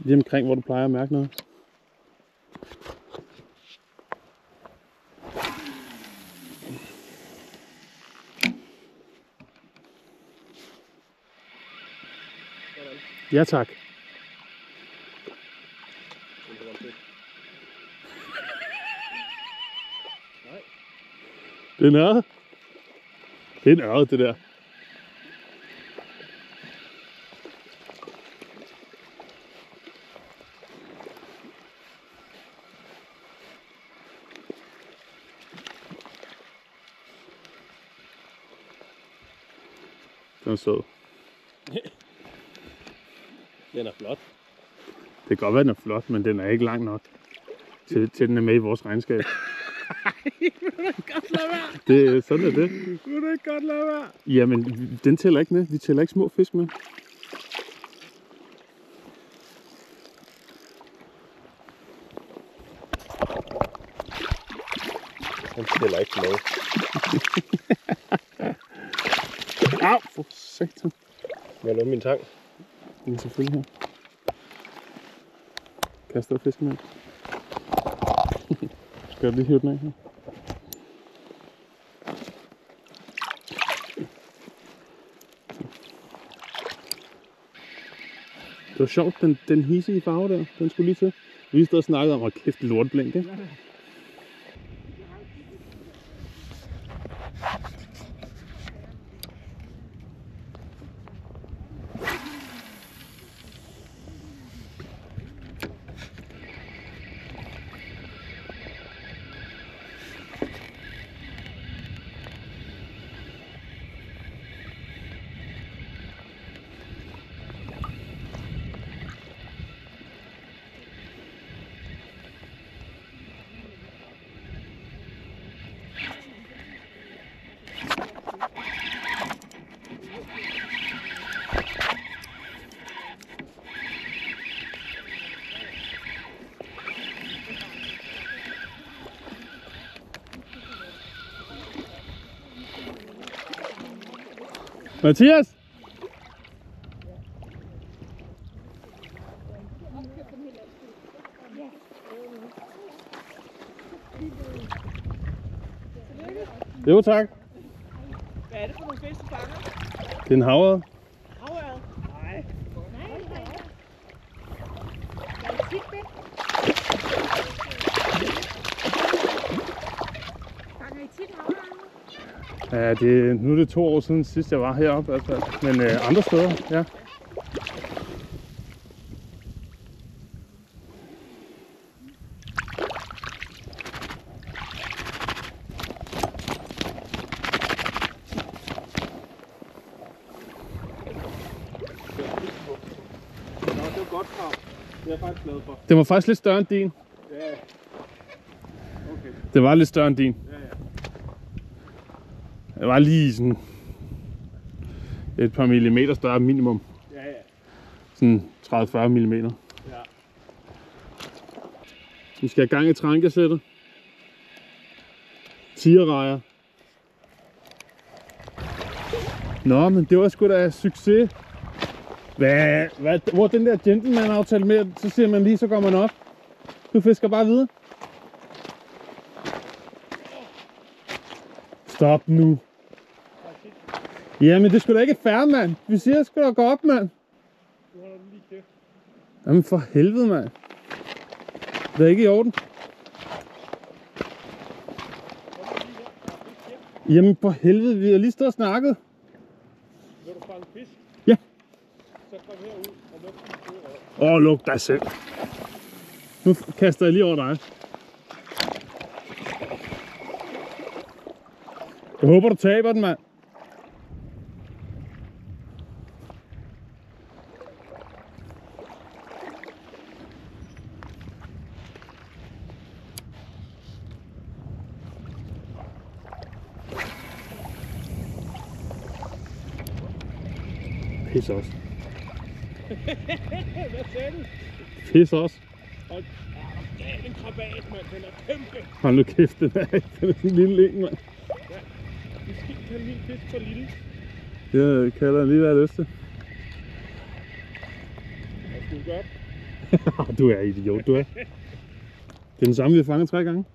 Lige omkring, hvor du plejer at mærke noget. Ja, tak. Det er en ørred. Det er en ørred, det der. Den er sød. Den er flot. Det kan godt være, den er flot, men den er ikke lang nok til den er med i vores regnskab. Vil du ikke godt lade være? Sådan er det. Vil du ikke godt lade være? Jamen, den tæller ikke med. Vi tæller ikke små fisk med. Den tæller ikke med. Au, for satan. Jeg låner min tang. Den er selvfølgelig her. Kaster fisken med. Skal jeg lige hive den af her? Det var sjovt, den hissige farve der, den skulle lige til. Vi stod og snakkede om, at kæft lortblink, ikke? Mathias! Jo, tak. Hvad er det for nogle fisk, du fanger? Det er en havørred. Havørred? Nej. Fanger I tit havørred? Ja, nu er det 2 år siden sidst jeg var heroppe, altså. Men andre steder, ja. Det var godt krav. Det er jeg faktisk glad for. Den var faktisk lidt større end din. Ja. Okay. Det var lidt større end din. Ja. Det var lige sådan et par millimeter større minimum. Ja. Sådan 30-40 millimeter. Ja. Vi skal have gang i trænkasættet. Tigerrejer. Nå, men det var sgu da succes. Hvor den der gentleman aftale med, så siger man lige, så går man op. Du fisker bare videre. Stop nu. Jamen, det skulle da ikke fair, mand. Vi siger, at skulle da gå op, mand. Du holder den lige kæft. Jamen, for helvede, mand. Det er ikke i orden. Jamen, for helvede. Vi har lige stået og snakket. Vil du fange fisk? Ja. Så kom herud og luk din fod. Luk dig selv. Nu kaster jeg lige over dig. Jeg håber, du taber den, mand. Pis også. Hvad sagde du? Pis også. Hold en krabat, mand. Den er kæmpe. Hold nu kæft, den er sådan en lille en, mand. Vi skal ikke kalde min fisk for lille. Jeg kalder den lige, hvad jeg har lyst til. Hvad skal vi gøre? Du er idiot, du er. Det er den samme, vi har fanget 3 gange.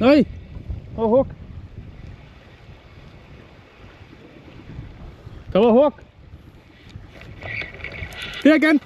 Nej! Der var hug! Der var hug! Her igen!